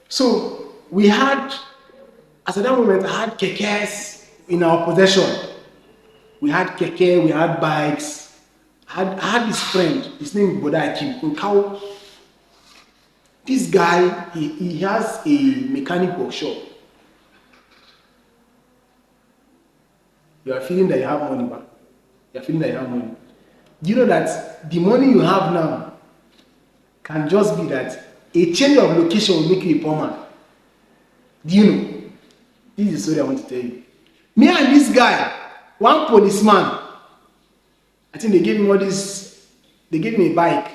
So we had, as at that moment, I had kekes in our possession. We had keke, we had bikes. I had this friend, his name is Boda Akim. Nkao. This guy, he has a mechanic workshop. You are feeling that you have money, man. You are feeling that you have money. Do you know that the money you have now can just be that a change of location will make you a poor man? Do you know? This is the story I want to tell you. Me and this guy, one policeman, I think they gave him all this, they gave him a bike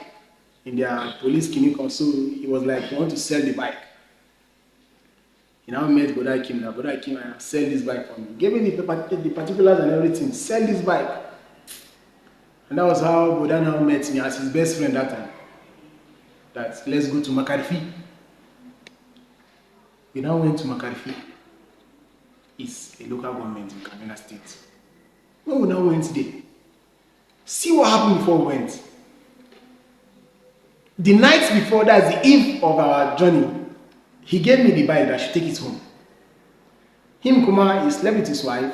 in their police clinic, so he was like, he want to sell the bike. He now met Boda Kim, that Boda Kim, sell this bike for me. Gave me the particulars and everything, sell this bike. And that was how Boda now met me as his best friend that time. That let's go to Makarfi. We now went to Makarfi. It's a local government in Kaduna State. When we now went there, see what happened before we went. The night before, that's the eve of our journey, he gave me the bike that I should take it home. Him, Kuma, he slept with his wife.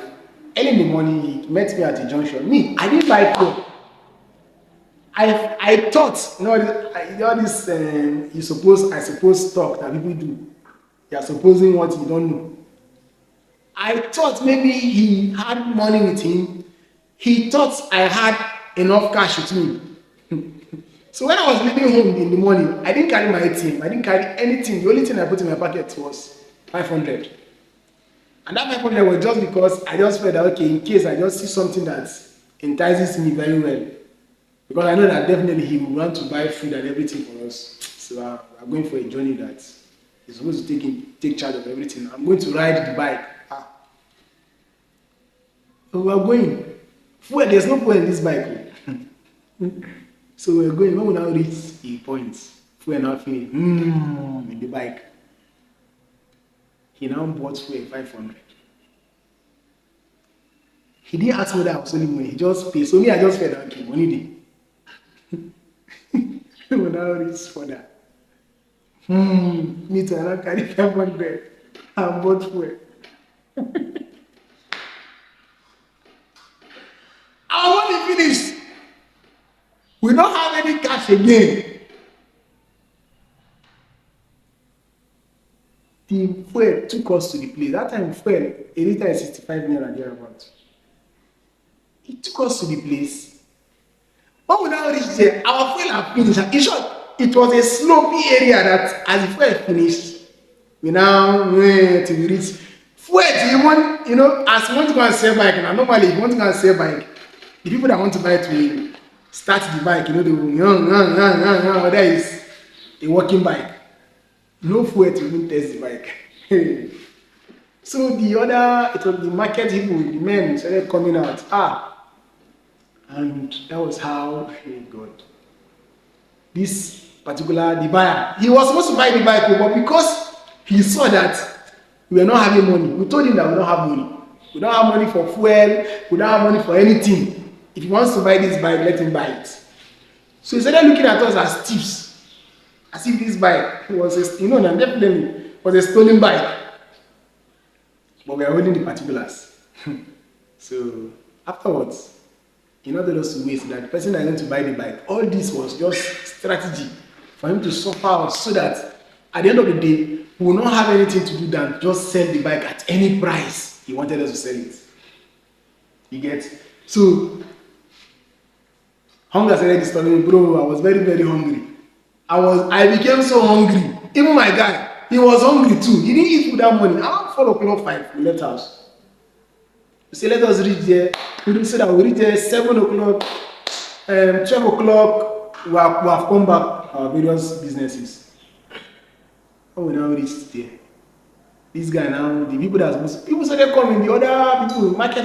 Early in the morning, he met me at a junction. Me, I didn't buy phone. I thought, all this I suppose talk that people do. You are supposing what you don't know. I thought maybe he had money with him. He thought I had enough cash with me. So when I was leaving home in the morning, I didn't carry my ATM. I didn't carry anything. The only thing I put in my pocket was 500. And that 500 was just because I just felt that, okay, in case I just see something that entices me very well. Because I know that definitely he will want to buy food and everything for us. So I'm going for a journey that he's supposed to take charge of everything. I'm going to ride the bike. So we are going. Fuel, there's no fuel in this bike. So we're going. When we now reach a point, fuel now finish. In the bike. He now bought fuel 500. He didn't ask me that I was selling money. He just paid. So me, I just felt that, okay, money day. We now reach for that. Me too, I now carry 500 and bought fuel. And when he finished, we don't have any cash again. The fuel took us to the place. That time, fuel, a liter is 65 naira thereabout. It took us to the place. When we now reached there, our fuel had finished. In short, it was a slopey area that as the fuel finished, we now went to reach. Fuel, as you want to go and sell bike, now normally if you want to go and sell bike, the people that want to buy it will start the bike, they will, whether it's a walking bike. No fuel to even test the bike. So it was the market people, the men started coming out. And that was how, God, this particular, the buyer, he was supposed to buy the bike, but because he saw that we were not having money, we told him that we don't have money. We don't have money for fuel, we don't have money for anything. If he wants to buy this bike, let him buy it. So he started looking at us as thieves, as if this bike was definitely was a stolen bike. But we are holding the particulars. So afterwards, in order to waste that the person that is going to buy the bike, all this was just strategy for him to suffer us so that at the end of the day, we will not have anything to do than just sell the bike at any price he wanted us to sell it. You get? So hunger started disturbing me, bro. I was very, very hungry. I became so hungry. Even my guy, he was hungry too. He didn't eat without money. Around 4 o'clock, 5, we left house. We say, let us reach there. We say that we reach there 7 o'clock, 12 o'clock. We have come back our various businesses. When we now reach there, this guy now, the people that are supposed to, people started coming, the other people, market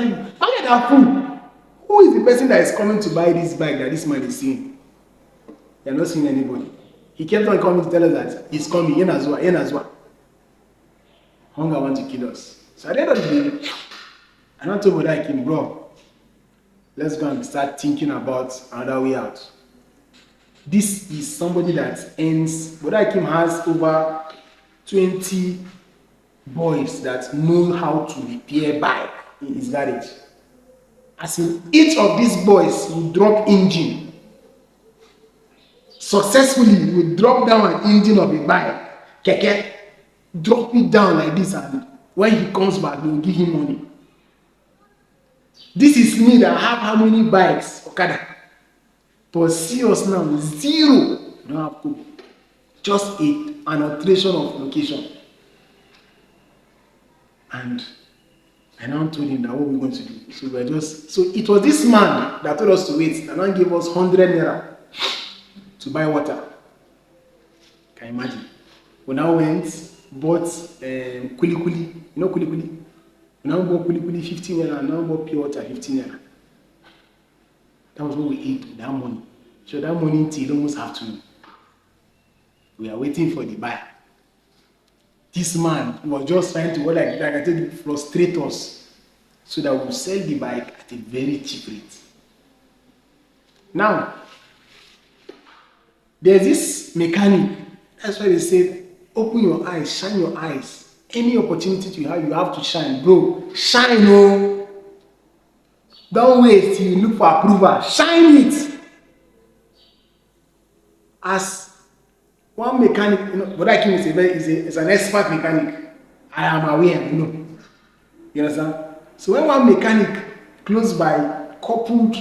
are full. Who is the person that is coming to buy this bike that this man is seeing? They are not seeing anybody. He kept on coming to tell us that he's coming, Yenazwa. Hunger wants to kill us. So at the end of the day, I now told Boda Akim, bro, let's go and start thinking about another way out. This is somebody that earns, Boda Akim has over 20 boys that know how to repair bike in his garage. As in, each of these boys will drop engine successfully, will drop down an engine of a bike, keke, drop it down like this, and when he comes back, they will give him money. This is me that have how many bikes? Okada. But serious now, zero. Don't have to. Just an alteration of location. And I now told him that what we're going to do. So it was this man that told us to wait and now gave us 100 naira to buy water. Can you imagine? We now went, bought kuli kuli. You know kuli kuli? We now bought kuli kuli 15 naira and now bought pure water 15 naira. That was what we ate with that money. So that money till almost afternoon. We are waiting for the buyer. This man was just trying to, like I told you, frustrate us so that we'll sell the bike at a very cheap rate. Now, there's this mechanic. That's why they say, open your eyes, shine your eyes. Any opportunity you have to shine. Bro, shine, oh. Don't wait till you look for approval. Shine it. As one mechanic, what I can say is an expert mechanic. I am aware, You understand? So when one mechanic close by coupled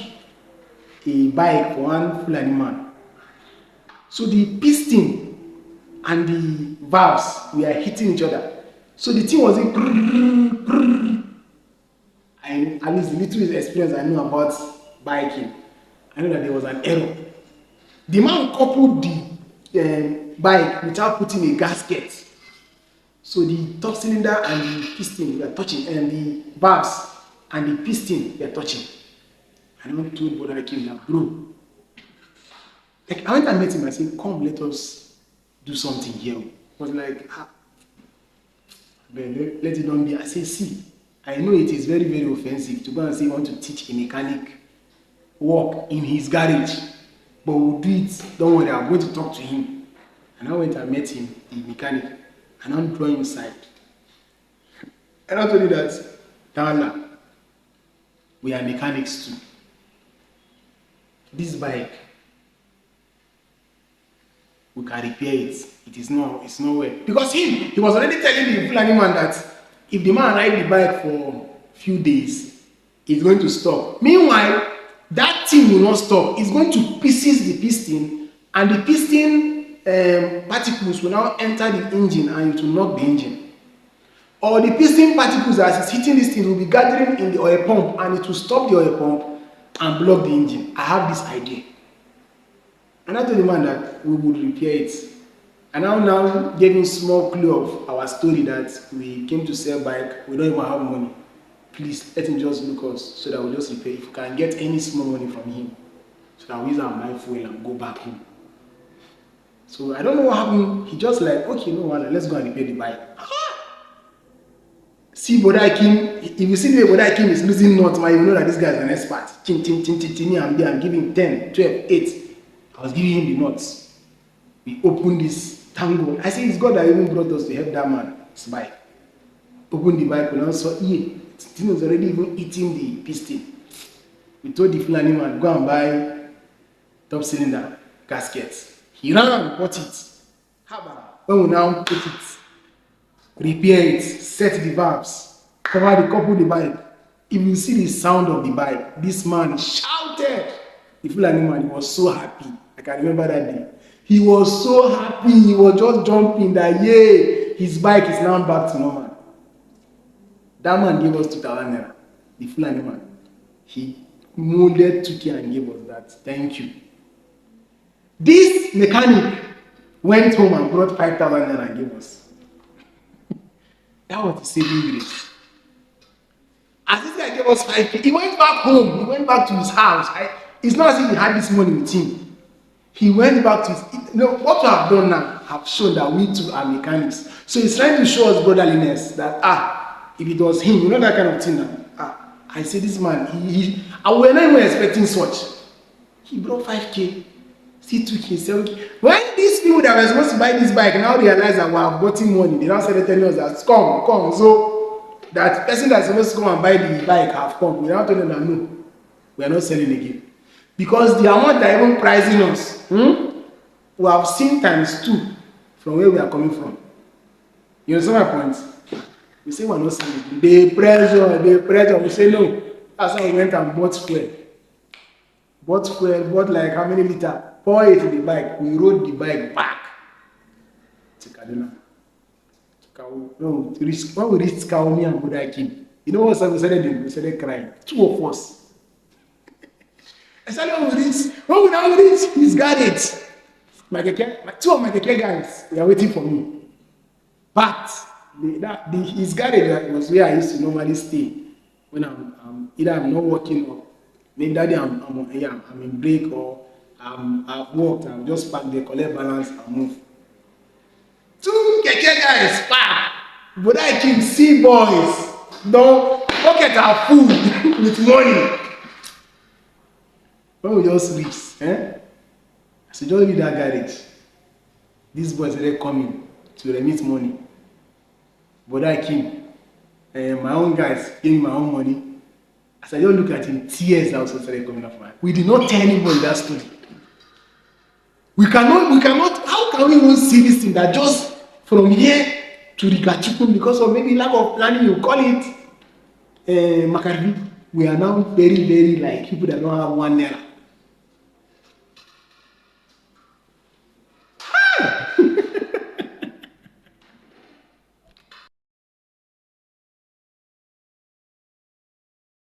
a bike for one Fulani man, so the piston and the valves were hitting each other. So the thing was in and at least the little experience I know about biking, I know that there was an error. The man coupled the bike without putting a gasket. So the top cylinder and the piston were touching, and the valves and the piston were touching. And I told Brother Akim that, bro, like I went and met him. I said, come, let us do something here. He was like, let it not be. I said, see, I know it is very, very offensive to go and say you want to teach a mechanic work in his garage, but we'll do it. Don't worry, I'm going to talk to him. And I went and met him, the mechanic, and I'm drawing inside. And I told you that, Tawala, we are mechanics too. This bike, we can repair it. It's nowhere. Because he was already telling the Fulani man that if the man ride the bike for a few days, it's going to stop. Meanwhile, that thing will not stop. It's going to pieces the piston, and the piston particles will now enter the engine and it will knock the engine. Or the piston particles, as it's hitting this thing, will be gathering in the oil pump and it will stop the oil pump and block the engine. I have this idea. And I told the man that we would repair it. And I now gave him small clue of our story that we came to sell bike, we don't even have money. Please let him just look us so that we just repair. If we can get any small money from him, so that we use our buy fuel and go back home. So I don't know what happened. He just like, okay, no one, let's go and repair the bike. See Brother Akim, if you see the way Brother Akim is losing knots, man, you know that this guy is an expert. I'm giving 10, 12, 8. I was giving him the knots. We opened this tango. I say it's God that even brought us to help that man, his bike. Opened the bike, and also, the thing was already even eating the piston. We told the Fulani man, go and buy top cylinder gaskets. He ran and bought it. When we now put it, repair it, set the valves, cover the couple the bike. If you see the sound of the bike, this man shouted. The Fulani man, he was so happy. I can remember that day. He was so happy. He was just jumping that, yay, his bike is now back to normal. That man gave us 2,000 naira. The Fulani man. He molded 2K and gave us that. Thank you. This mechanic went home and brought 5,000 naira and gave us. That was the saving grace. As this guy gave us 5K, he went back home. He went back to his house. It's not as if he had this money with him. He went back to his... what we have done now have shown that we too are mechanics. So he's trying to show us brotherliness that, if it was him, that kind of thing now. I say this man, I was not even expecting such. He brought 5K, see 2K, 7K. When these people people that were supposed to buy this bike now realize that we have gotten money. They now started telling us that come. So that person that's supposed to come and buy the bike have come. We now told them that no, we are not selling again. Because the amount they are even pricing us, we have seen times 2 from where we are coming from. You understand my point? We say we are not selling. They pressure. We say no. That's why we went and bought fuel. Bought like how many liters? Pour it in the bike. We rode the bike back to Kaduna. When we reached Kaomi and Buddha King, you know what we started doing? We started crying. 2 of us. Especially when we now reach his garage. 2 of my keke guys, they are waiting for me. But his garage was where I used to normally stay when I'm not working or maybe that day I'm in break or I've worked, I'll just park there, collect balance and move. 2 keke guys, but I can see boys. No pocket are full with money. When we just reach, I said, just leave that garage. These boys are coming to remit money. But I came, my own guys gave me my own money. As I just look at him, tears also started coming up from my. We did not tell anybody that story. We cannot, how can we even see this thing that just from here to Rikachukwu because of maybe lack of planning, you call it Makarbi. We are now very, very like people that don't have 1 naira.